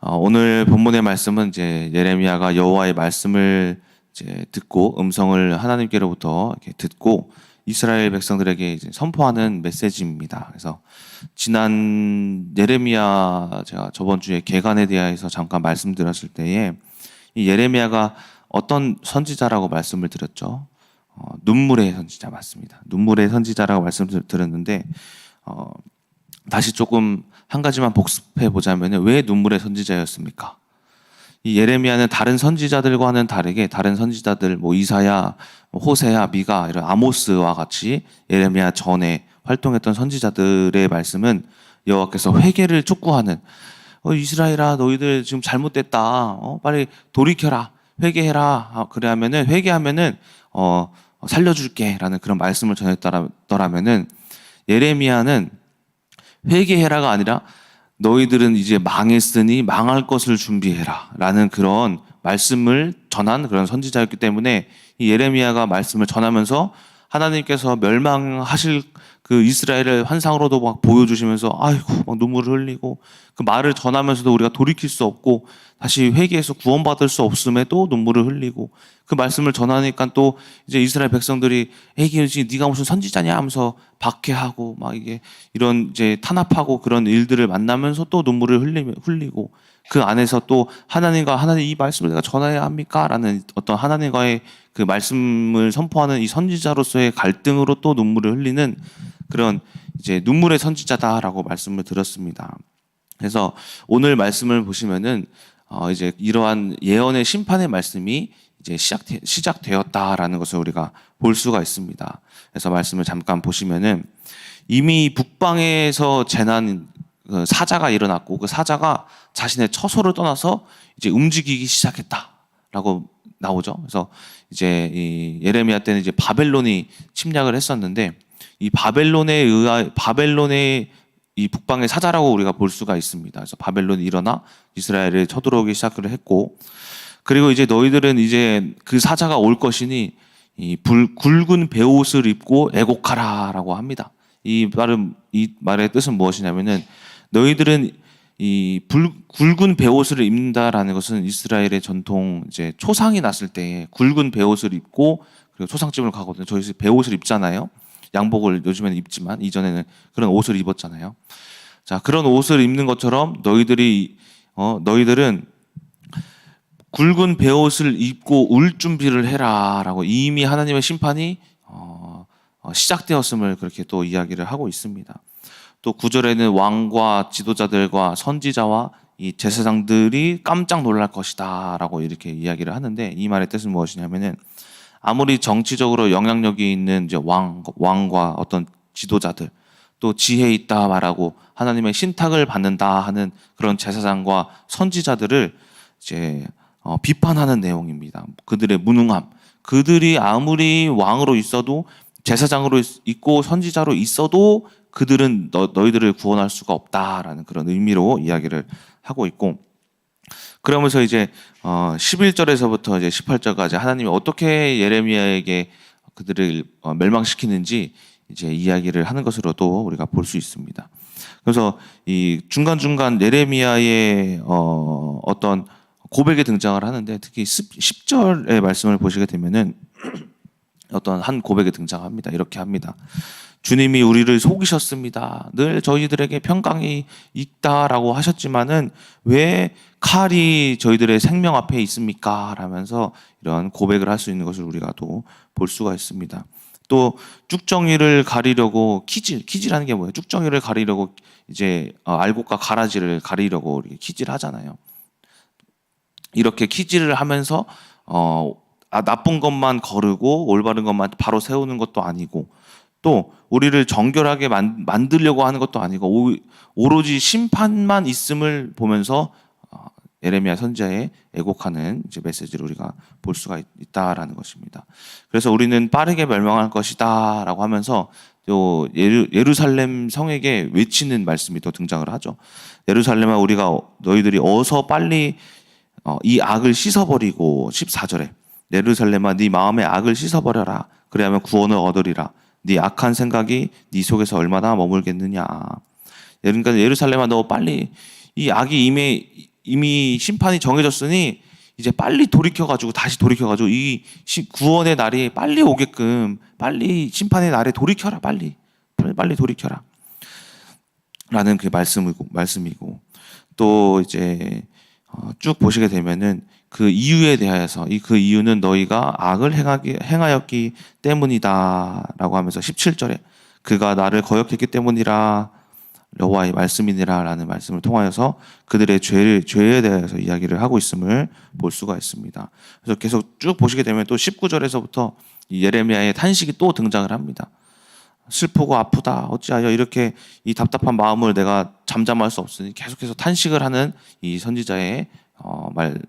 오늘 본문의 말씀은 이제 예레미야가 여호와의 말씀을 이제 듣고 음성을 하나님께로부터 이렇게 듣고 이스라엘 백성들에게 이제 선포하는 메시지입니다. 그래서 지난 예레미야 제가 저번 주에 계간에 대해서 잠깐 말씀드렸을 때에 이 예레미야가 어떤 선지자라고 말씀을 드렸죠. 눈물의 선지자 맞습니다. 눈물의 선지자라고 말씀을 드렸는데 다시 조금 한 가지만 복습해 보자면 왜 눈물의 선지자였습니까? 이 예레미야는 다른 선지자들과는 다르게 다른 선지자들 이사야, 호세야, 미가 이런 아모스와 같이 예레미야 전에 활동했던 선지자들의 말씀은 여호와께서 회개를 촉구하는 이스라엘아 너희들 지금 잘못됐다. 빨리 돌이켜라. 회개해라. 그래야면은 회개하면은 살려줄게라는 그런 말씀을 전했더라면은 예레미야는 회개해라가 아니라 너희들은 이제 망했으니 망할 것을 준비해라 라는 그런 말씀을 전한 그런 선지자였기 때문에 이 예레미야가 말씀을 전하면서 하나님께서 멸망하실 그 이스라엘을 환상으로도 막 보여주시면서 아이고 막 눈물을 흘리고 그 말을 전하면서도 우리가 돌이킬 수 없고 다시 회개해서 구원받을 수 없음에도 눈물을 흘리고 그 말씀을 전하니까 또 이제 이스라엘 백성들이 에이 네가 무슨 선지자냐 하면서 박해하고 막 이게 이런 이제 탄압하고 그런 일들을 만나면서 또 눈물을 흘리고 그 안에서 또 하나님 이 말씀을 내가 전해야 합니까? 라는 어떤 하나님과의 그 말씀을 선포하는 이 선지자로서의 갈등으로 또 눈물을 흘리는 그런 이제 눈물의 선지자다라고 말씀을 드렸습니다. 그래서 오늘 말씀을 보시면은 이제 이러한 예언의 심판의 말씀이 이제 시작되었다라는 것을 우리가 볼 수가 있습니다. 그래서 말씀을 잠깐 보시면은 이미 북방에서 재난 사자가 일어났고 그 사자가 자신의 처소를 떠나서 이제 움직이기 시작했다라고 나오죠. 그래서 이제 이 예레미야 때는 이제 바벨론이 침략을 했었는데 이 바벨론의 이 북방의 사자라고 우리가 볼 수가 있습니다. 그래서 바벨론이 일어나 이스라엘을 쳐들어오기 시작을 했고 그리고 이제 너희들은 이제 그 사자가 올 것이니 이 굵은 베옷을 입고 애곡하라라고 합니다. 이 말의 뜻은 무엇이냐면은 너희들은 이 굵은 베옷을 입는다라는 것은 이스라엘의 전통 이제 초상이 났을 때 굵은 베옷을 입고 그리고 초상집을 가거든요. 저희 베옷을 입잖아요. 양복을 요즘에는 입지만 이전에는 그런 옷을 입었잖아요. 자, 그런 옷을 입는 것처럼 너희들은 굵은 베옷을 입고 울 준비를 해라라고 이미 하나님의 심판이 시작되었음을 그렇게 또 이야기를 하고 있습니다. 또 9절에는 왕과 지도자들과 선지자와 이 제사장들이 깜짝 놀랄 것이다라고 이렇게 이야기를 하는데 이 말의 뜻은 무엇이냐면은 아무리 정치적으로 영향력이 있는 이제 왕과 어떤 지도자들 또 지혜 있다 말하고 하나님의 신탁을 받는다 하는 그런 제사장과 선지자들을 이제 비판하는 내용입니다. 그들의 무능함, 그들이 아무리 왕으로 있어도 제사장으로 있고 선지자로 있어도 그들은 너희들을 구원할 수가 없다라는 그런 의미로 이야기를 하고 있고 그러면서 이제 11절에서부터 이제 18절까지 하나님이 어떻게 예레미야에게 그들을 멸망시키는지 이제 이야기를 하는 것으로도 우리가 볼 수 있습니다. 그래서 이 중간중간 예레미야의 어떤 고백에 등장을 하는데 특히 10절의 말씀을 보시게 되면은 어떤 한 고백에 등장합니다. 이렇게 합니다. 주님이 우리를 속이셨습니다. 늘 저희들에게 평강이 있다라고 하셨지만은 왜 칼이 저희들의 생명 앞에 있습니까? 라면서 이런 고백을 할 수 있는 것을 우리가 또 볼 수가 있습니다. 또 쭉정이를 가리려고 키질하는 게 뭐예요? 쭉정이를 가리려고 이제 알곡과 가라지를 가리려고 이렇게 키질 하잖아요. 이렇게 키질을 하면서 나쁜 것만 거르고 올바른 것만 바로 세우는 것도 아니고 또 우리를 정결하게 만들려고 하는 것도 아니고 오로지 심판만 있음을 보면서 예레미야 선지자의 애곡하는 이제 메시지를 우리가 볼 수가 있다라는 것입니다. 그래서 우리는 빠르게 멸망할 것이다라고 하면서 또 예루살렘 성에게 외치는 말씀이 또 등장을 하죠. 예루살렘아 너희들이 어서 빨리 이 악을 씻어버리고 14절에 예루살렘아 네 마음의 악을 씻어버려라 그래야만 구원을 얻으리라 네 악한 생각이 네 속에서 얼마나 머물겠느냐. 그러니까 예루살렘아 너 빨리 이 악이 이미 심판이 정해졌으니 이제 빨리 다시 돌이켜가지고 이 구원의 날이 빨리 오게끔 빨리 심판의 날에 돌이켜라, 빨리 돌이켜라 라는 그 말씀이고 또 이제 쭉 보시게 되면은 그 이유에 대하여서 그 이유는 너희가 악을 행하였기 때문이다라고 하면서 17절에 그가 나를 거역했기 때문이라 여호와의 말씀이니라 라는 말씀을 통하여서 그들의 죄에 대해서 이야기를 하고 있음을 볼 수가 있습니다. 그래서 계속 쭉 보시게 되면 또 19절에서부터 이 예레미야의 탄식이 또 등장을 합니다. 슬프고 아프다 어찌하여 이렇게 이 답답한 마음을 내가 잠잠할 수 없으니 계속해서 탄식을 하는 이 선지자의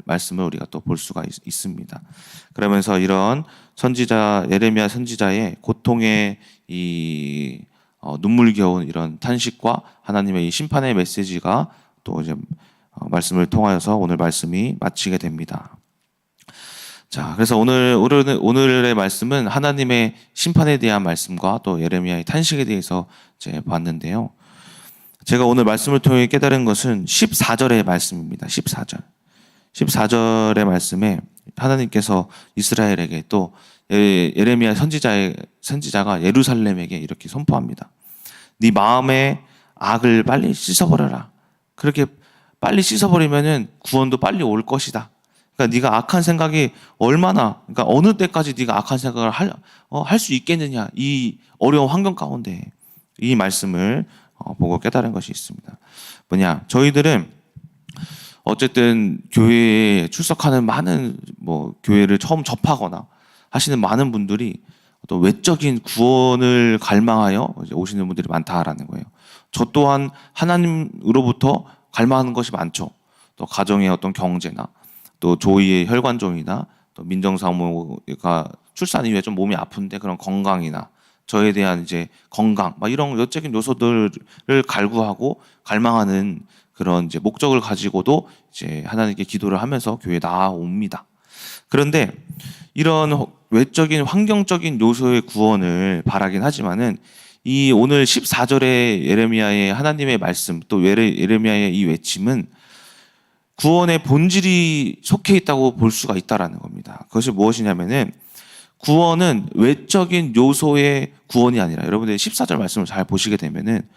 말씀을 우리가 또 볼 수가 있습니다. 그러면서 이런 예레미야 선지자의 고통의 이 눈물겨운 이런 탄식과 하나님의 이 심판의 메시지가 또 이제 말씀을 통하여서 오늘 말씀이 마치게 됩니다. 자, 그래서 오늘의 말씀은 하나님의 심판에 대한 말씀과 또 예레미야의 탄식에 대해서 이제 봤는데요. 제가 오늘 말씀을 통해 깨달은 것은 14절의 말씀입니다. 14절의 말씀에 하나님께서 이스라엘에게 또 예레미야 선지자가 예루살렘에게 이렇게 선포합니다. 네 마음의 악을 빨리 씻어버려라. 그렇게 빨리 씻어버리면은 구원도 빨리 올 것이다. 그러니까 네가 악한 생각이 그러니까 어느 때까지 네가 악한 생각을 할 수 있겠느냐. 이 어려운 환경 가운데 이 말씀을 보고 깨달은 것이 있습니다. 저희들은 어쨌든 교회에 출석하는 많은 교회를 처음 접하거나 하시는 많은 분들이 또 외적인 구원을 갈망하여 오시는 분들이 많다라는 거예요. 저 또한 하나님으로부터 갈망하는 것이 많죠. 또 가정의 어떤 경제나 또 조이의 혈관종이나 또 민정사모가 출산 이후에 좀 몸이 아픈데 그런 건강이나 저에 대한 이제 건강 이런 외적인 요소들을 갈구하고 갈망하는 그런 이제 목적을 가지고도 이제 하나님께 기도를 하면서 교회에 나아옵니다. 그런데 이런 외적인 환경적인 요소의 구원을 바라긴 하지만은 이 오늘 14절의 예레미야의 하나님의 말씀 또 예레미야의 이 외침은 구원의 본질이 속해 있다고 볼 수가 있다라는 겁니다. 그것이 무엇이냐면은 구원은 외적인 요소의 구원이 아니라 여러분들이 14절 말씀을 잘 보시게 되면은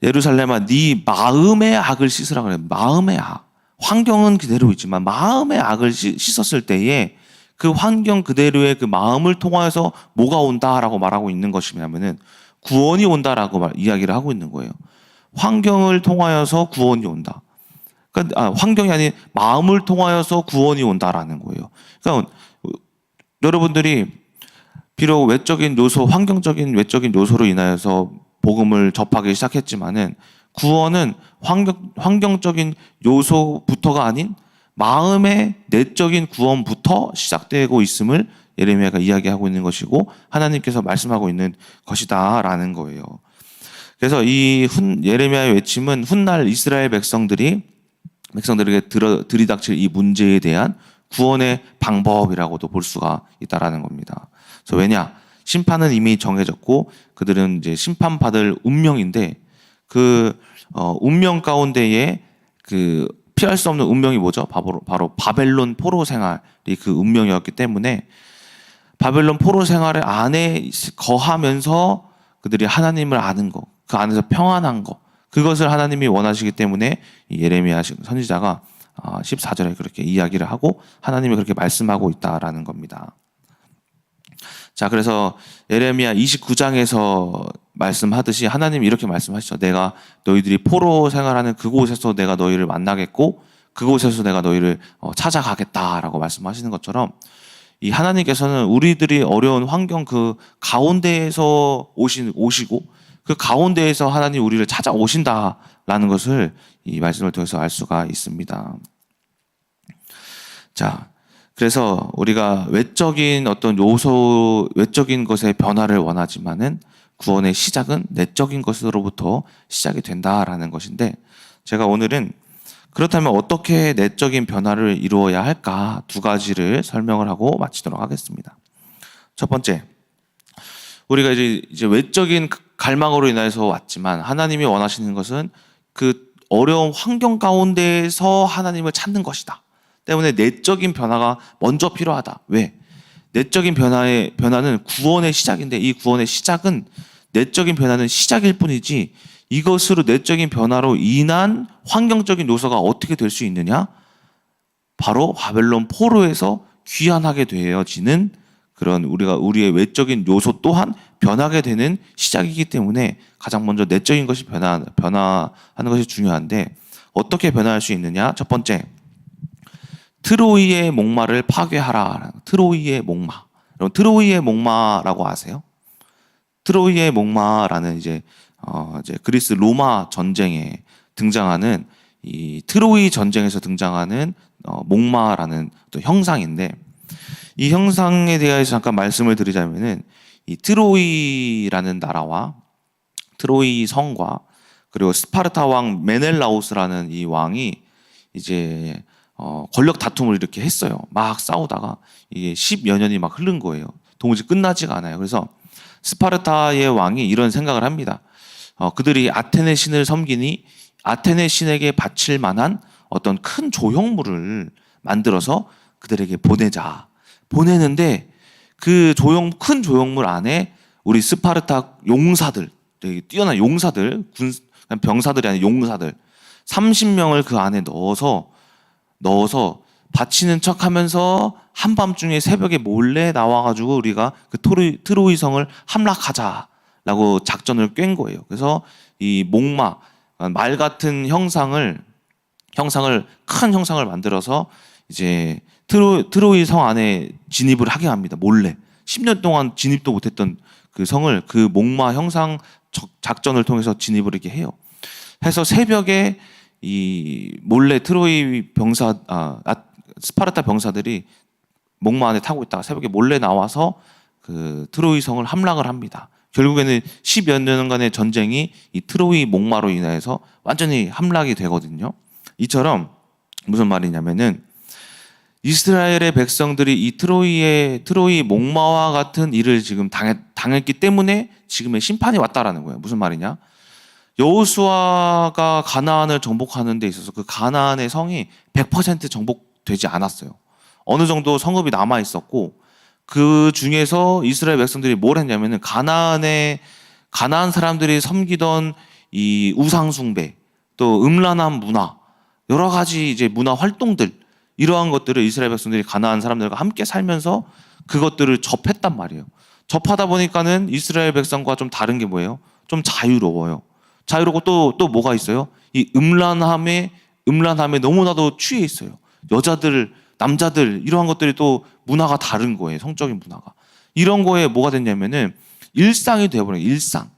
예루살렘아 네 마음의 악을 씻으라 그래요. 마음의 악. 환경은 그대로 있지만 마음의 악을 씻었을 때에 그 환경 그대로의 그 마음을 통하여서 뭐가 온다라고 말하고 있는 것이냐면은 구원이 온다라고 이야기를 하고 있는 거예요. 환경을 통하여서 구원이 온다. 그러니까 환경이 아닌 마음을 통하여서 구원이 온다라는 거예요. 그러니까 여러분들이 비록 외적인 요소, 환경적인 외적인 요소로 인하여서 복음을 접하기 시작했지만은 구원은 환경적인 요소부터가 아닌 마음의 내적인 구원부터 시작되고 있음을 예레미야가 이야기하고 있는 것이고 하나님께서 말씀하고 있는 것이다라는 거예요. 그래서 이 예레미야의 외침은 훗날 이스라엘 백성들에게 들이닥칠 이 문제에 대한 구원의 방법이라고도 볼 수가 있다라는 겁니다. 그래서 왜냐? 심판은 이미 정해졌고 그들은 이제 심판받을 운명인데 그 운명 가운데에 그 피할 수 없는 운명이 뭐죠? 바로 바벨론 포로 생활이 그 운명이었기 때문에 바벨론 포로 생활의 안에 거하면서 그들이 하나님을 아는 것, 그 안에서 평안한 것, 그것을 하나님이 원하시기 때문에 예레미야 선지자가 14절에 그렇게 이야기를 하고 하나님이 그렇게 말씀하고 있다라는 겁니다. 자, 그래서 예레미야 29장에서 말씀하듯이 하나님이 이렇게 말씀하시죠. 내가 너희들이 포로 생활하는 그곳에서 내가 너희를 만나겠고 그곳에서 내가 너희를 찾아가겠다라고 말씀하시는 것처럼 이 하나님께서는 우리들이 어려운 환경 그 가운데에서 오시고 그 가운데에서 하나님 우리를 찾아오신다라는 것을 이 말씀을 통해서 알 수가 있습니다. 자, 그래서 우리가 외적인 어떤 요소, 외적인 것의 변화를 원하지만은 구원의 시작은 내적인 것으로부터 시작이 된다라는 것인데 제가 오늘은 그렇다면 어떻게 내적인 변화를 이루어야 할까 두 가지를 설명을 하고 마치도록 하겠습니다. 첫 번째, 우리가 이제 외적인 갈망으로 인해서 왔지만 하나님이 원하시는 것은 그 어려운 환경 가운데서 하나님을 찾는 것이다. 때문에 내적인 변화가 먼저 필요하다. 왜? 내적인 변화는 구원의 시작인데 이 구원의 시작은 내적인 변화는 시작일 뿐이지 이것으로 내적인 변화로 인한 환경적인 요소가 어떻게 될 수 있느냐? 바로 바벨론 포로에서 귀환하게 되어지는 그런 우리의 외적인 요소 또한 변하게 되는 시작이기 때문에 가장 먼저 내적인 것이 변화하는 것이 중요한데 어떻게 변화할 수 있느냐? 첫 번째, 트로이의 목마를 파괴하라. 트로이의 목마. 여러분, 트로이의 목마라고 아세요? 트로이의 목마라는 이제 그리스 로마 전쟁에 등장하는 이 트로이 전쟁에서 등장하는 목마라는 또 형상인데 이 형상에 대해서 잠깐 말씀을 드리자면은 이 트로이라는 나라와 트로이 성과 그리고 스파르타 왕 메넬라오스라는 이 왕이 이제 권력 다툼을 이렇게 했어요. 막 싸우다가 이게 10여 년이 막 흐른 거예요. 도무지 끝나지가 않아요. 그래서 스파르타의 왕이 이런 생각을 합니다. 그들이 아테네 신을 섬기니 아테네 신에게 바칠 만한 어떤 큰 조형물을 만들어서 그들에게 보내자. 보내는데 그 큰 조형물 안에 우리 스파르타 용사들, 되게 뛰어난 용사들, 병사들이 아닌 용사들 30명을 그 안에 넣어서 바치는 척 하면서 한밤중에 새벽에 몰래 나와가지고 우리가 그 트로이 성을 함락하자라고 작전을 꿰은 거예요. 그래서 이 목마, 말 같은 큰 형상을 만들어서 이제 트로이 성 안에 진입을 하게 합니다. 몰래. 10년 동안 진입도 못했던 그 성을 그 목마 형상 작전을 통해서 진입을 이렇게 해요. 해서 새벽에 이 몰래 트로이 스파르타 병사들이 목마 안에 타고 있다가 새벽에 몰래 나와서 그 트로이 성을 함락을 합니다. 결국에는 10여 년간의 전쟁이 이 트로이 목마로 인해서 완전히 함락이 되거든요. 이처럼 무슨 말이냐면은 이스라엘의 백성들이 이 트로이 목마와 같은 일을 지금 당했기 때문에 지금의 심판이 왔다라는 거예요. 무슨 말이냐? 여호수아가 가나안을 정복하는 데 있어서 그 가나안의 성이 100% 정복되지 않았어요. 어느 정도 성읍이 남아 있었고 그 중에서 이스라엘 백성들이 뭘 했냐면은 가나안 사람들이 섬기던 이 우상 숭배, 또 음란한 문화, 여러 가지 이제 문화 활동들 이러한 것들을 이스라엘 백성들이 가나안 사람들과 함께 살면서 그것들을 접했단 말이에요. 접하다 보니까는 이스라엘 백성과 좀 다른 게 뭐예요? 좀 자유로워요. 자유롭고 또 뭐가 있어요? 이 음란함에 너무나도 취해 있어요. 여자들, 남자들 이러한 것들이 또 문화가 다른 거예요. 성적인 문화가. 이런 거에 뭐가 됐냐면은 일상이 되어버려요. 일상.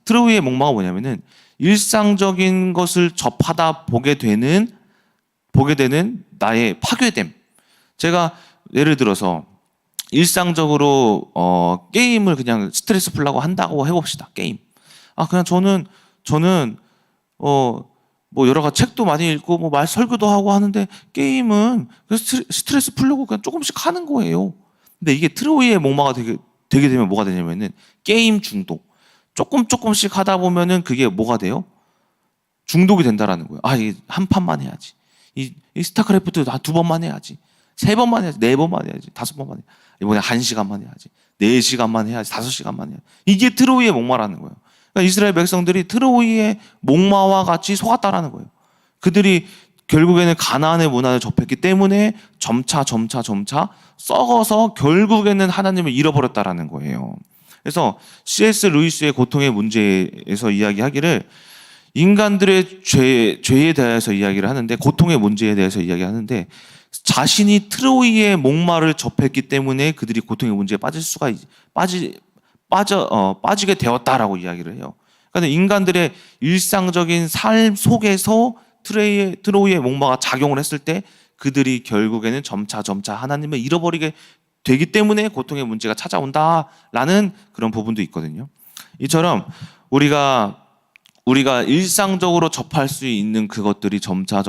트로이의 목마가 뭐냐면은 일상적인 것을 접하다 보게 되는 나의 파괴됨. 제가 예를 들어서 일상적으로 게임을 그냥 스트레스 풀려고 한다고 해봅시다. 게임. 그냥 저는 뭐 여러 가지 책도 많이 읽고 뭐 말 설교도 하고 하는데 게임은 스트레스 풀려고 그냥 조금씩 하는 거예요. 근데 이게 트로이의 목마가 되게 되면 뭐가 되냐면은 게임 중독. 조금씩 하다 보면은 그게 뭐가 돼요? 중독이 된다라는 거예요. 이게 한 판만 해야지. 이 스타크래프트 한 2번만 해야지. 3번만 해야지. 4번만 해야지. 5번만 해야지. 이번에 1시간만 해야지. 4시간만 해야지. 5시간만 해야지. 이게 트로이의 목마라는 거예요. 그러니까 이스라엘 백성들이 트로이의 목마와 같이 속았다라는 거예요. 그들이 결국에는 가나안의 문화를 접했기 때문에 점차 썩어서 결국에는 하나님을 잃어버렸다라는 거예요. 그래서 C.S. 루이스의 고통의 문제에서 이야기하기를 인간들의 죄에 대해서 이야기를 하는데 고통의 문제에 대해서 이야기하는데 자신이 트로이의 목마를 접했기 때문에 그들이 고통의 문제에 빠지게 되었다라고 이야기를 해요. 그러니까 인간들의 일상적인 삶 속에서 트로이의 목마가 작용을 했을 때 그들이 결국에는 점차 하나님을 잃어버리게 되기 때문에 고통의 문제가 찾아온다라는 그런 부분도 있거든요. 이처럼 우리가 일상적으로 접할 수 있는 그것들이 점차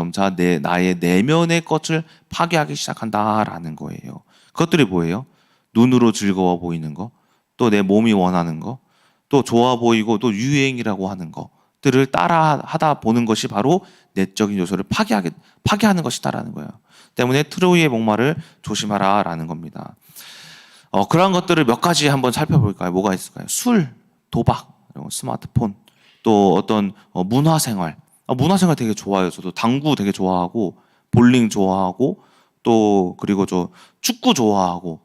나의 내면의 것을 파괴하기 시작한다라는 거예요. 그것들이 뭐예요? 눈으로 즐거워 보이는 거, 또 내 몸이 원하는 거, 또 좋아 보이고 또 유행이라고 하는 거, 것들을 따라 하다 보는 것이 바로 내적인 요소를 파괴하는 것이다라는 거예요. 때문에 트로이의 목마를 조심하라라는 겁니다. 그러한 것들을 몇 가지 한번 살펴볼까요? 뭐가 있을까요? 술, 도박, 스마트폰, 또 어떤 문화생활. 문화생활 되게 좋아요. 저도 당구 되게 좋아하고 볼링 좋아하고 또 그리고 저 축구 좋아하고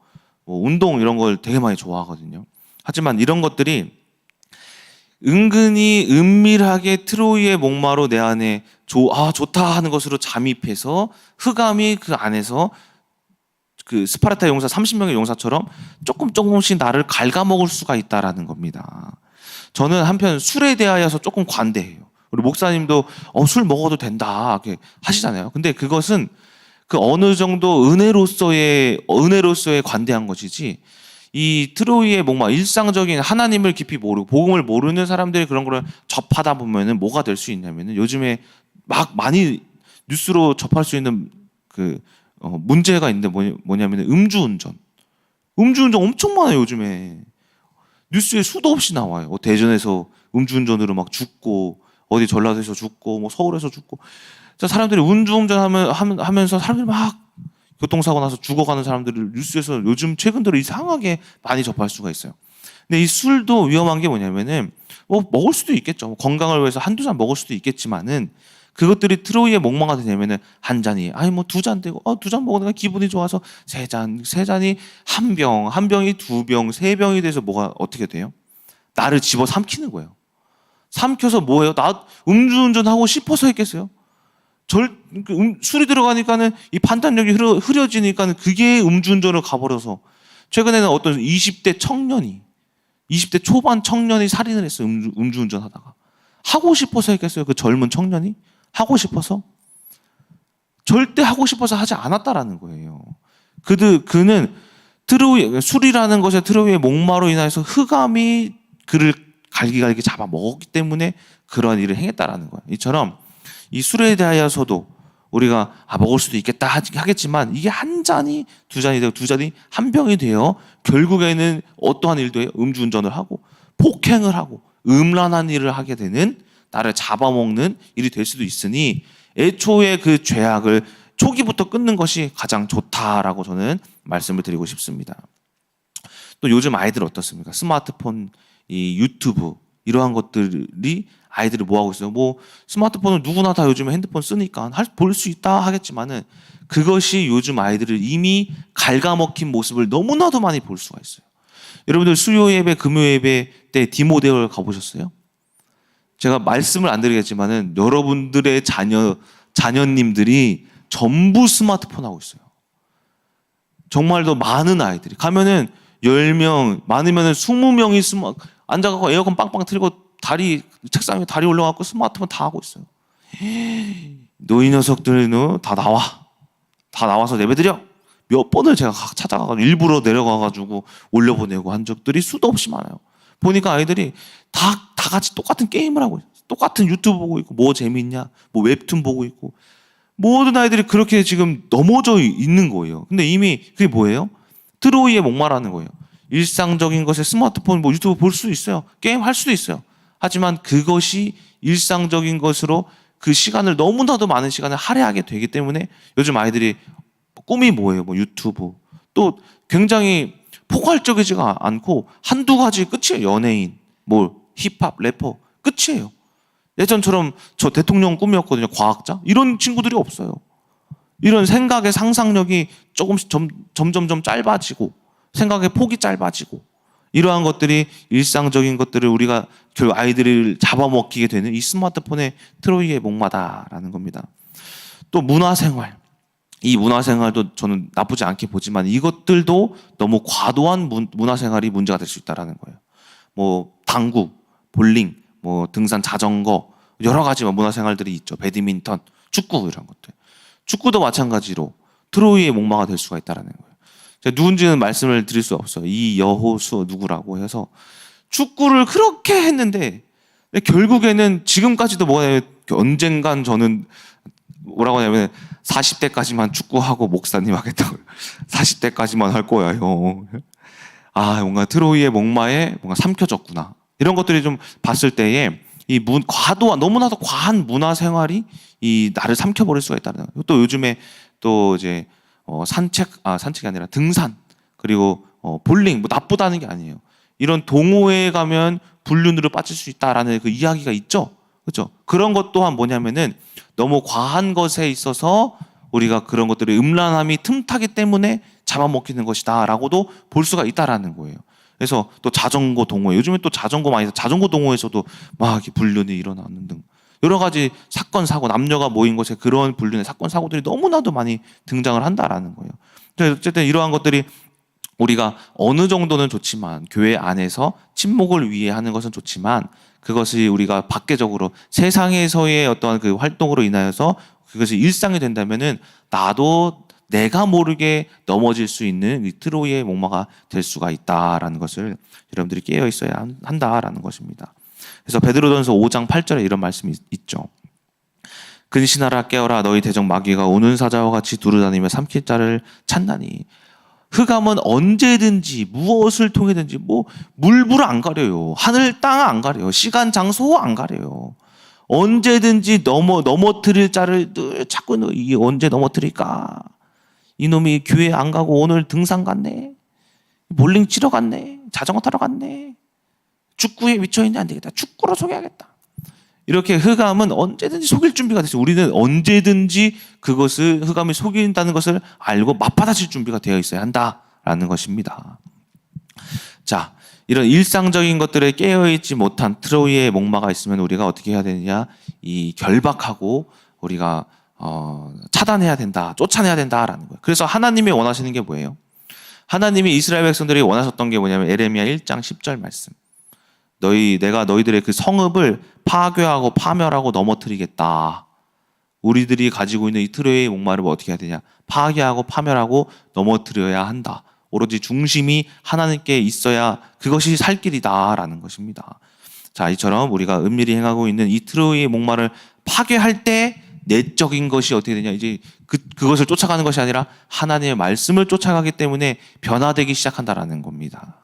운동 이런 걸 되게 많이 좋아하거든요. 하지만 이런 것들이 은근히 은밀하게 트로이의 목마로 내 안에 좋다 하는 것으로 잠입해서 흑암이 그 안에서 그 스파르타 용사 30명의 용사처럼 조금씩 나를 갉아먹을 수가 있다라는 겁니다. 저는 한편 술에 대하여서 조금 관대해요. 우리 목사님도 술 먹어도 된다 이렇게 하시잖아요. 근데 그것은 그 어느 정도 은혜로서의 관대한 것이지, 이 트로이의 목마, 일상적인 하나님을 깊이 모르고 복음을 모르는 사람들이 그런 거를 접하다 보면은 뭐가 될 수 있냐면은, 요즘에 막 많이 뉴스로 접할 수 있는 문제가 있는데 뭐냐면은 음주운전 엄청 많아요. 요즘에 뉴스에 수도 없이 나와요. 대전에서 음주운전으로 막 죽고, 어디 전라도에서 죽고, 서울에서 죽고. 사람들이 음주운전 하면서 사람들이 막 교통사고 나서 죽어가는 사람들을 뉴스에서 요즘 최근 들어 이상하게 많이 접할 수가 있어요. 근데 이 술도 위험한 게 뭐냐면은, 먹을 수도 있겠죠. 건강을 위해서 한두 잔 먹을 수도 있겠지만은, 그것들이 트로이의 목마가 되냐면은 한 잔이, 두 잔 되고, 두 잔 먹으니까 기분이 좋아서 세 잔이 한 병이 두 병, 세 병이 돼서 뭐가 어떻게 돼요? 나를 집어 삼키는 거예요. 삼켜서 뭐예요? 나 음주운전 하고 싶어서 했겠어요? 술이 들어가니까는 이 판단력이 흐려지니까는 그게 음주운전을 가버려서, 최근에는 어떤 20대 초반 청년이 살인을 했어요. 음주운전 하다가. 하고 싶어서 했겠어요? 그 젊은 청년이? 하고 싶어서? 절대 하고 싶어서 하지 않았다라는 거예요. 그는 술이라는 것에 트로이의 목마로 인해서 흑암이 그를 갈기갈기 잡아먹었기 때문에 그러한 일을 행했다라는 거예요. 이처럼 이 술에 대하여서도 우리가 먹을 수도 있겠다 하겠지만, 이게 한 잔이 두 잔이 되고 두 잔이 한 병이 되어 결국에는 어떠한 일도 해요? 음주운전을 하고 폭행을 하고 음란한 일을 하게 되는, 나를 잡아먹는 일이 될 수도 있으니, 애초에 그 죄악을 초기부터 끊는 것이 가장 좋다라고 저는 말씀을 드리고 싶습니다. 또 요즘 아이들 어떻습니까? 스마트폰, 이 유튜브 이러한 것들이 아이들이 뭐 하고 있어요? 스마트폰은 누구나 다 요즘에 핸드폰 쓰니까 볼 수 있다 하겠지만은, 그것이 요즘 아이들을 이미 갉아먹힌 모습을 너무나도 많이 볼 수가 있어요. 여러분들 수요 예배, 금요 예배 때 디모데를 가보셨어요? 제가 말씀을 안 드리겠지만은 여러분들의 자녀님들이 전부 스마트폰 하고 있어요. 정말 더 많은 아이들이 가면은 10명, 많으면은 20명이 앉아가고 에어컨 빵빵 틀고 책상 위에 다리 올려갖고 스마트폰 다 하고 있어요. 너희 녀석들은 다 나와서 예배드려. 몇 번을 제가 찾아가가지고 일부러 내려가가지고 올려보내고 한 적들이 수도 없이 많아요. 보니까 아이들이 다 같이 똑같은 게임을 하고 있어요. 똑같은 유튜브 보고 있고, 뭐 재밌냐, 뭐 웹툰 보고 있고, 모든 아이들이 그렇게 지금 넘어져 있는 거예요. 근데 이미 그게 뭐예요? 트로이의 목마라는 거예요. 일상적인 것에 스마트폰, 유튜브 볼 수 있어요. 게임 할 수도 있어요. 하지만 그것이 일상적인 것으로 그 시간을, 너무나도 많은 시간을 할애하게 되기 때문에 요즘 아이들이 꿈이 뭐예요? 유튜브. 또 굉장히 포괄적이지가 않고 한두 가지 끝이에요. 연예인, 힙합, 래퍼 끝이에요. 예전처럼 저 대통령 꿈이었거든요. 과학자. 이런 친구들이 없어요. 이런 생각의 상상력이 조금씩 점점 짧아지고, 생각의 폭이 짧아지고, 이러한 것들이 일상적인 것들을 우리가 결국 아이들을 잡아먹히게 되는 이 스마트폰의 트로이의 목마다라는 겁니다. 또 문화생활. 이 문화생활도 저는 나쁘지 않게 보지만, 이것들도 너무 과도한 문화생활이 문제가 될 수 있다는 거예요. 당구, 볼링, 등산, 자전거, 여러 가지 문화생활들이 있죠. 배드민턴, 축구 이런 것들. 축구도 마찬가지로 트로이의 목마가 될 수가 있다는 거예요. 제가 누군지는 말씀을 드릴 수 없어요. 이 여호수 누구라고 해서 축구를 그렇게 했는데, 결국에는 지금까지도 언젠간 저는 뭐라고 하냐면 40대까지만 축구하고 목사님 하겠다고. 40대까지만 할 거야, 형. 뭔가 트로이의 목마에 뭔가 삼켜졌구나. 이런 것들이 좀 봤을 때에, 과도한, 너무나도 과한 문화 생활이 이 나를 삼켜버릴 수가 있다는 거예요. 또 요즘에 또 이제 산책이 아니라 등산, 그리고 볼링, 뭐 나쁘다는 게 아니에요. 이런 동호회에 가면 불륜으로 빠질 수 있다라는 그 이야기가 있죠. 그렇죠? 그런 것 또한 뭐냐면은 너무 과한 것에 있어서 우리가 그런 것들의 음란함이 틈타기 때문에 잡아먹히는 것이다라고도 볼 수가 있다라는 거예요. 그래서 또 자전거 동호회, 요즘에 또 자전거 많이 해서 자전거 동호회에서도 막 이렇게 불륜이 일어나는 등 여러 가지 사건 사고, 남녀가 모인 곳에 그런 불륜의 사건 사고들이 너무나도 많이 등장을 한다라는 거예요. 어쨌든 이러한 것들이 우리가 어느 정도는 좋지만, 교회 안에서 친목을 위해 하는 것은 좋지만, 그것이 우리가 밖에적으로 세상에서의 어떠한 그 활동으로 인하여서 그것이 일상이 된다면은 나도 내가 모르게 넘어질 수 있는 이 트로이의 목마가 될 수가 있다라는 것을 여러분들이 깨어 있어야 한다라는 것입니다. 그래서 베드로전서 5장 8절에 이런 말씀이 있죠. 근신하라, 깨어라, 너희 대적 마귀가 우는 사자와 같이 두루다니며 삼킬 자를 찾나니. 흑암은 언제든지 무엇을 통해든지 물불 안 가려요. 하늘 땅 안 가려요. 시간 장소 안 가려요. 언제든지 넘어뜨릴 자를 늘 찾고, 이게 언제 넘어뜨릴까? 이놈이 교회 안 가고 오늘 등산 갔네. 볼링 치러 갔네. 자전거 타러 갔네. 축구에 미쳐있네. 안 되겠다. 축구로 속여야겠다. 이렇게 흑암은 언제든지 속일 준비가 됐어요. 우리는 언제든지 그것을, 흑암이 속인다는 것을 알고 맞받아칠 준비가 되어 있어야 한다라는 것입니다. 자, 이런 일상적인 것들에 깨어있지 못한 트로이의 목마가 있으면 우리가 어떻게 해야 되느냐? 이 결박하고 우리가 차단해야 된다, 쫓아내야 된다라는 거예요. 그래서 하나님이 원하시는 게 뭐예요? 하나님이 이스라엘 백성들이 원하셨던 게 뭐냐면 에레미야 1장 10절 말씀. 내가 너희들의 그 성읍을 파괴하고 파멸하고 넘어뜨리겠다. 우리들이 가지고 있는 이 트로이의 목마를 어떻게 해야 되냐? 파괴하고 파멸하고 넘어뜨려야 한다. 오로지 중심이 하나님께 있어야 그것이 살 길이다라는 것입니다. 자, 이처럼 우리가 은밀히 행하고 있는 이 트로이의 목마를 파괴할 때 내적인 것이 어떻게 되냐? 이제 그것을 쫓아가는 것이 아니라 하나님의 말씀을 쫓아가기 때문에 변화되기 시작한다라는 겁니다.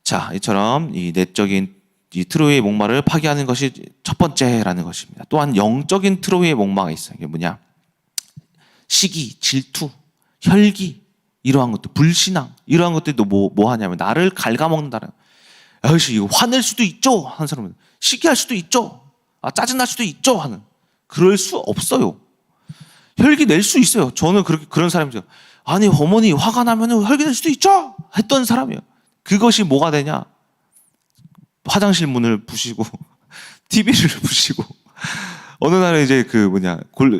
자, 이처럼 이 내적인 이 트로이의 목마를 파괴하는 것이 첫 번째라는 것입니다. 또한 영적인 트로이의 목마가 있어요. 이게 뭐냐? 시기, 질투, 혈기, 이러한 것들, 불신앙, 이러한 것들도 뭐 하냐면 나를 갉아먹는다는. 아이씨, 이거 화낼 수도 있죠. 하는 사람은 시기할 수도 있죠. 짜증날 수도 있죠. 하는. 그럴 수 없어요. 혈기 낼 수 있어요. 저는 그런 사람이죠. 아니, 어머니 화가 나면 혈기 낼 수도 있죠. 했던 사람이에요. 그것이 뭐가 되냐? 화장실 문을 부시고 TV를 부시고 어느 날에 이제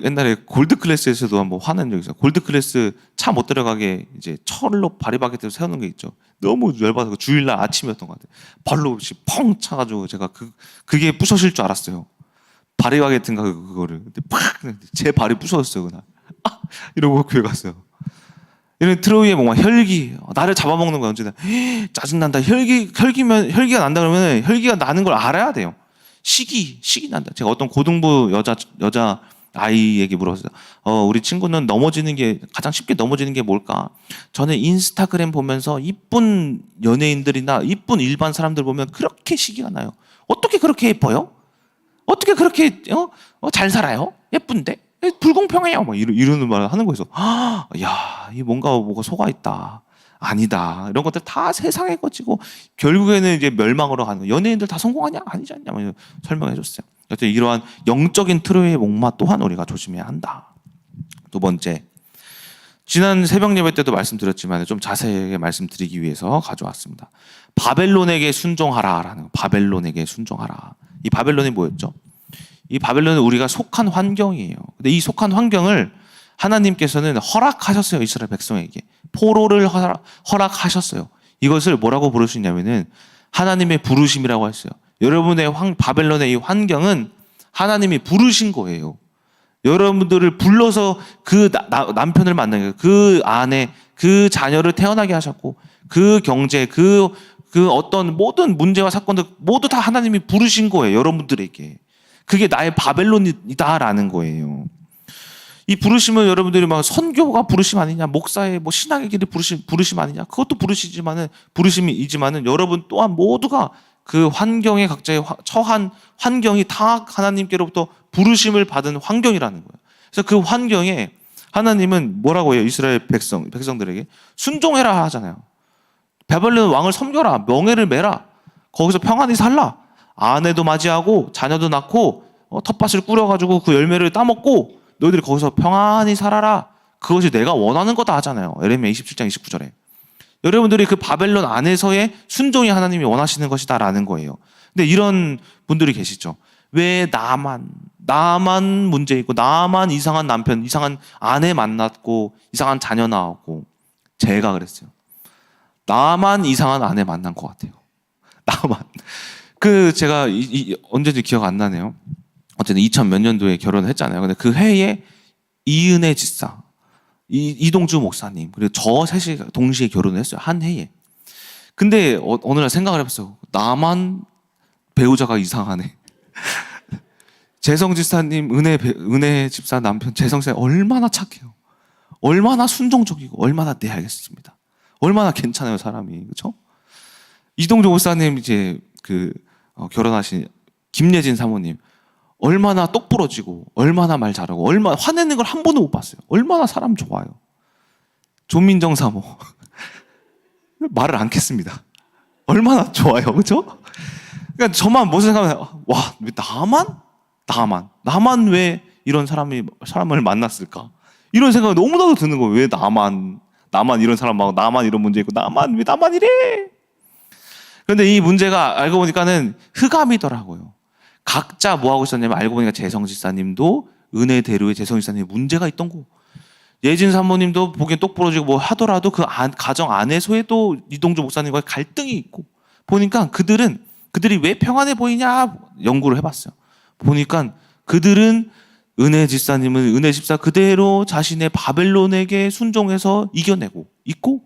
옛날에 골드 클래스에서도 한번 화난 적이 있어요. 골드 클래스 차 못 들어가게 이제 철로 바리바게트로 세우는 게 있죠. 너무 열받아서 주일날 아침이었던 것 같아요. 발로 펑 차가지고 제가 그게 부서질 줄 알았어요. 바리바게트인가 그거를. 근데 제 발이 부서졌어요 그날. 이러고 교회 갔어요. 이런 트로이의 목마, 혈기, 나를 잡아먹는 거야 언제나. 짜증난다. 혈기가 난다 그러면 혈기가 나는 걸 알아야 돼요. 시기 난다. 제가 어떤 고등부 여자 아이에게 물어봤어요. 우리 친구는 가장 쉽게 넘어지는 게 뭘까? 저는 인스타그램 보면서 이쁜 연예인들이나 이쁜 일반 사람들 보면 그렇게 시기가 나요. 어떻게 그렇게 예뻐요? 어떻게 그렇게 잘 살아요? 예쁜데? 불공평해요. 막 이러는 말을 하는 거에서 야, 이 뭐가 속아 있다. 아니다. 이런 것들 다 세상에 거치고 결국에는 이제 멸망으로 가는 거예요. 연예인들 다 성공하냐? 아니지 않냐? 설명해 줬어요. 그래서 이러한 영적인 트로이의 목마 또한 우리가 조심해야 한다. 두 번째, 지난 새벽 예배 때도 말씀드렸지만 좀 자세하게 말씀드리기 위해서 가져왔습니다. 바벨론에게 순종하라라는 거. 바벨론에게 순종하라. 이 바벨론이 뭐였죠? 이 바벨론은 우리가 속한 환경이에요. 근데 이 속한 환경을 하나님께서는 허락하셨어요. 이스라엘 백성에게. 포로를 허락하셨어요. 이것을 뭐라고 부를 수 있냐면은 하나님의 부르심이라고 했어요. 여러분의 바벨론의 이 환경은 하나님이 부르신 거예요. 여러분들을 불러서 그 남편을 만나게 해요. 그 안에 그 자녀를 태어나게 하셨고 그 경제, 그 어떤 모든 문제와 사건들 모두 다 하나님이 부르신 거예요. 여러분들에게. 그게 나의 바벨론이다라는 거예요. 이 부르심은 여러분들이 막 선교가 부르심 아니냐, 목사의 신앙의 길이 부르심 아니냐, 그것도 부르심이지만은 여러분 또한 모두가 그 환경에 각자의 처한 환경이 다 하나님께로부터 부르심을 받은 환경이라는 거예요. 그래서 그 환경에 하나님은 뭐라고 해요? 이스라엘 백성들에게 순종해라 하잖아요. 바벨론 왕을 섬겨라. 명예를 매라. 거기서 평안히 살라. 아내도 맞이하고 자녀도 낳고 텃밭을 꾸려가지고 그 열매를 따먹고 너희들이 거기서 평안히 살아라. 그것이 내가 원하는 거다 하잖아요. 예레미야 27장 29절에. 여러분들이 그 바벨론 안에서의 순종이 하나님이 원하시는 것이다라는 거예요. 근데 이런 분들이 계시죠. 왜 나만 문제 있고 나만 이상한 남편, 이상한 아내 만났고 이상한 자녀 낳았고. 제가 그랬어요. 나만 이상한 아내 만난 것 같아요. 나만. 제가 언제인지 기억 안 나네요. 어쨌든 2000 몇 년도에 결혼을 했잖아요. 근데 그 해에 이은혜 집사, 이동주 목사님, 그리고 저 셋이 동시에 결혼을 했어요. 한 해에. 근데 어느 날 생각을 해봤어요. 나만 배우자가 이상하네. 재성 집사님, 은혜 집사 남편 재성 집사 얼마나 착해요. 얼마나 순종적이고 얼마나 네 알겠습니다. 얼마나 괜찮아요 사람이. 그렇죠? 이동주 목사님 이제 결혼하신 김예진 사모님 얼마나 똑부러지고 얼마나 말 잘하고 얼마나 화내는 걸 한 번도 못 봤어요. 얼마나 사람 좋아요. 조민정 사모 말을 않겠습니다. 얼마나 좋아요. 그렇죠? 그러니까 저만 무슨 생각하면 와, 왜 나만 왜 이런 사람을 만났을까? 이런 생각이 너무나도 드는 거예요. 왜 나만 이런 사람하고 나만 이런 문제 있고 왜 나만 이래? 그런데 이 문제가 알고 보니까는 흑암이더라고요. 각자 뭐 하고 있었냐면 알고 보니까 재성 집사님도 은혜대로의 재성 집사님이 문제가 있던 거. 예진 사모님도 보기엔 똑부러지고 뭐 하더라도 그 가정 안에서의 또 이동주 목사님과의 갈등이 있고 보니까 그들이 왜 평안해 보이냐 연구를 해봤어요. 보니까 그들은 은혜 집사 그대로 자신의 바벨론에게 순종해서 이겨내고 있고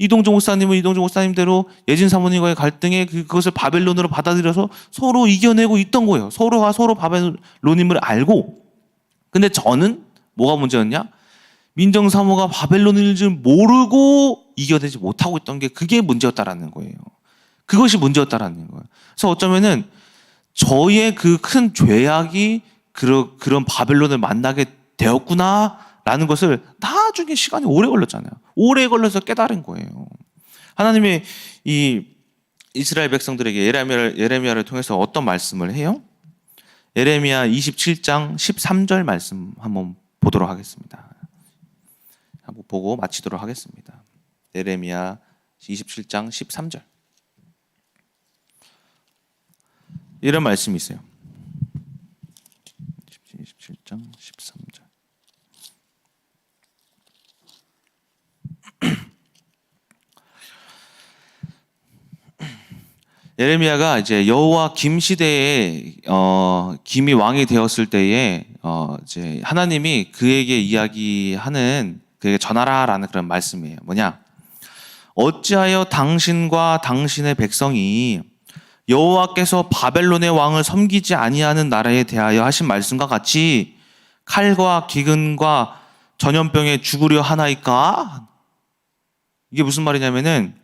이동주 목사님은 이동주 목사님대로 예진 사모님과의 갈등에 그것을 바벨론으로 받아들여서 서로 이겨내고 있던 거예요. 서로가 서로 바벨론임을 알고. 근데 저는 뭐가 문제였냐? 민정 사모가 바벨론인 줄 모르고 이겨내지 못하고 있던 게 그게 문제였다라는 거예요. 그것이 문제였다라는 거예요. 그래서 어쩌면은 저의 그 큰 죄악이 그런 바벨론을 만나게 되었구나라는 것을 나중에 시간이 오래 걸렸잖아요. 오래 걸려서 깨달은 거예요. 하나님이 이 이스라엘 백성들에게 예레미야를 통해서 어떤 말씀을 해요? 예레미야 27장 13절 말씀 한번 보도록 하겠습니다. 한번 보고 마치도록 하겠습니다. 예레미야 27장 13절. 이런 말씀이 있어요. 27장 13절. 예레미야가 이제 여호와 김 시대에 김이 왕이 되었을 때에 이제 하나님이 그에게 이야기하는 그에게 전하라라는 그런 말씀이에요. 뭐냐? 어찌하여 당신과 당신의 백성이 여호와께서 바벨론의 왕을 섬기지 아니하는 나라에 대하여 하신 말씀과 같이 칼과 기근과 전염병에 죽으려 하나이까? 이게 무슨 말이냐면은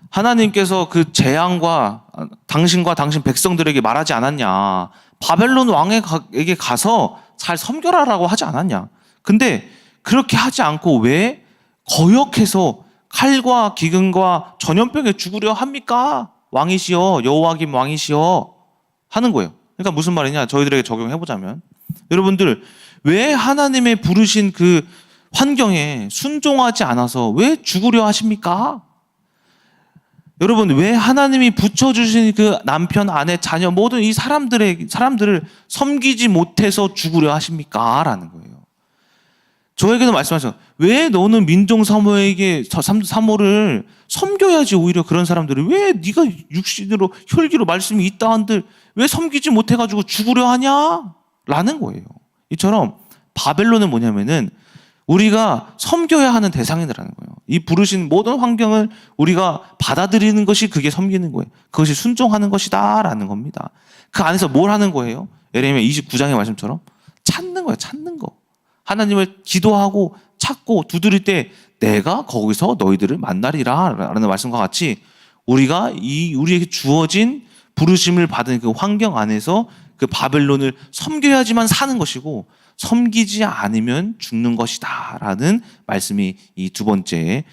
하나님께서 그 재앙과 당신과 당신 백성들에게 말하지 않았냐? 바벨론 왕에게 가서 잘 섬겨라라고 하지 않았냐? 근데 그렇게 하지 않고 왜 거역해서 칼과 기근과 전염병에 죽으려 합니까? 왕이시여, 여호와김 왕이시여 하는 거예요. 그러니까 무슨 말이냐? 저희들에게 적용해보자면 여러분들 왜 하나님의 부르신 그 환경에 순종하지 않아서 왜 죽으려 하십니까? 여러분 왜 하나님이 붙여주신 그 남편, 아내, 자녀 모든 이 사람들을 섬기지 못해서 죽으려 하십니까? 라는 거예요. 저에게도 말씀하셨어요. 왜 너는 민정 사모에게 사모를 섬겨야지 오히려 그런 사람들을 왜 네가 육신으로 혈기로 말씀이 있다 한들 왜 섬기지 못해가지고 죽으려 하냐? 라는 거예요. 이처럼 바벨론은 뭐냐면은 우리가 섬겨야 하는 대상이라는 거예요. 이 부르신 모든 환경을 우리가 받아들이는 것이 그게 섬기는 거예요. 그것이 순종하는 것이다 라는 겁니다. 그 안에서 뭘 하는 거예요? 예레미야 29장의 말씀처럼 찾는 거예요. 찾는 거. 하나님을 기도하고 찾고 두드릴 때 내가 거기서 너희들을 만나리라 라는 말씀과 같이 우리가 우리에게 주어진 부르심을 받은 그 환경 안에서 그 바벨론을 섬겨야지만 사는 것이고 섬기지 않으면 죽는 것이다라는 말씀이 이 두 번째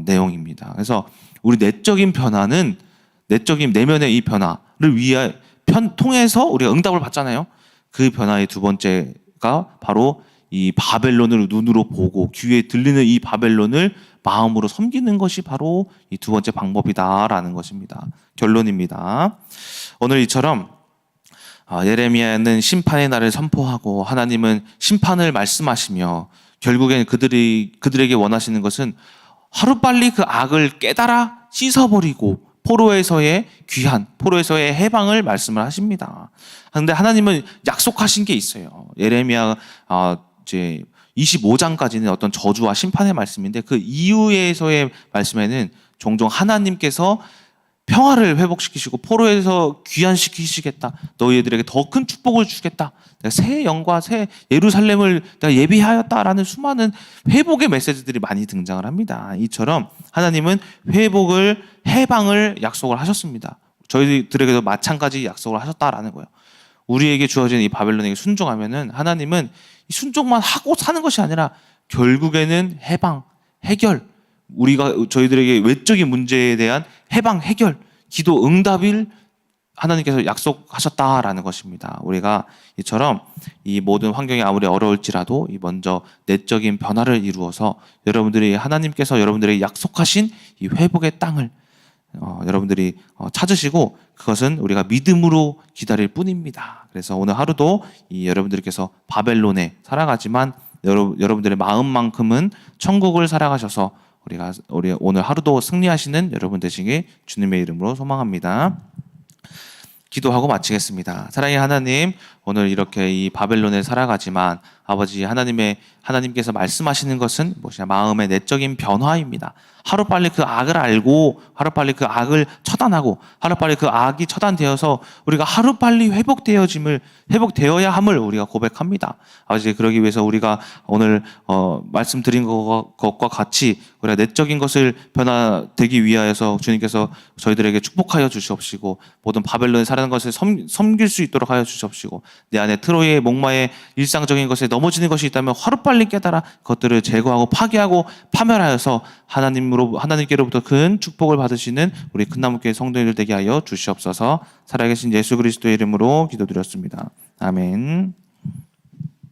내용입니다. 그래서 우리 내적인 변화는 내적인 내면의 이 변화를 통해서 우리가 응답을 받잖아요. 그 변화의 두 번째가 바로 이 바벨론을 눈으로 보고 귀에 들리는 이 바벨론을 마음으로 섬기는 것이 바로 이 두 번째 방법이다라는 것입니다. 결론입니다. 오늘 이처럼 예레미야는 심판의 날을 선포하고 하나님은 심판을 말씀하시며 결국엔 그들에게 원하시는 것은 하루빨리 그 악을 깨달아 씻어버리고 포로에서의 해방을 말씀을 하십니다. 그런데 하나님은 약속하신 게 있어요. 예레미야 이제 25장까지는 어떤 저주와 심판의 말씀인데 그 이후에서의 말씀에는 종종 하나님께서 평화를 회복시키시고 포로에서 귀환시키시겠다. 너희들에게 더 큰 축복을 주겠다. 내가 새 영과 새 예루살렘을 내가 예비하였다라는 수많은 회복의 메시지들이 많이 등장을 합니다. 이처럼 하나님은 해방을 약속을 하셨습니다. 저희들에게도 마찬가지 약속을 하셨다라는 거예요. 우리에게 주어진 이 바벨론에게 순종하면은 하나님은 이 순종만 하고 사는 것이 아니라 결국에는 해결, 저희들에게 외적인 문제에 대한 해결, 기도 응답을 하나님께서 약속하셨다라는 것입니다. 우리가 이처럼 이 모든 환경이 아무리 어려울지라도 먼저 내적인 변화를 이루어서 하나님께서 여러분들에게 약속하신 이 회복의 땅을 여러분들이 찾으시고 그것은 우리가 믿음으로 기다릴 뿐입니다. 그래서 오늘 하루도 여러분들께서 바벨론에 살아가지만 여러분들의 마음만큼은 천국을 살아가셔서 우리 오늘 하루도 승리하시는 여러분 되시길 주님의 이름으로 소망합니다. 기도하고 마치겠습니다. 사랑의 하나님, 오늘 이렇게 이 바벨론에 살아가지만 아버지 하나님께서 말씀하시는 것은 무엇이냐? 마음의 내적인 변화입니다. 하루빨리 그 악을 알고 하루빨리 그 악을 처단하고 하루빨리 그 악이 처단되어서 우리가 하루빨리 회복되어야 함을 우리가 고백합니다. 아버지, 그러기 위해서 우리가 오늘 말씀드린 것과 같이 우리가 내적인 것을 변화되기 위하여서 주님께서 저희들에게 축복하여 주시옵시고 모든 바벨론에 사는 것을 섬길 수 있도록 하여 주시옵시고 내 안에 트로이의 목마의 일상적인 것에 넘어지는 것이 있다면 하루빨리 깨달아 그것들을 제거하고 파괴하고 파멸하여서 하나님께로부터 큰 축복을 받으시는 우리 큰나무교회 성도들 되게 하여 주시옵소서. 살아계신 예수 그리스도의 이름으로 기도드렸습니다. 아멘.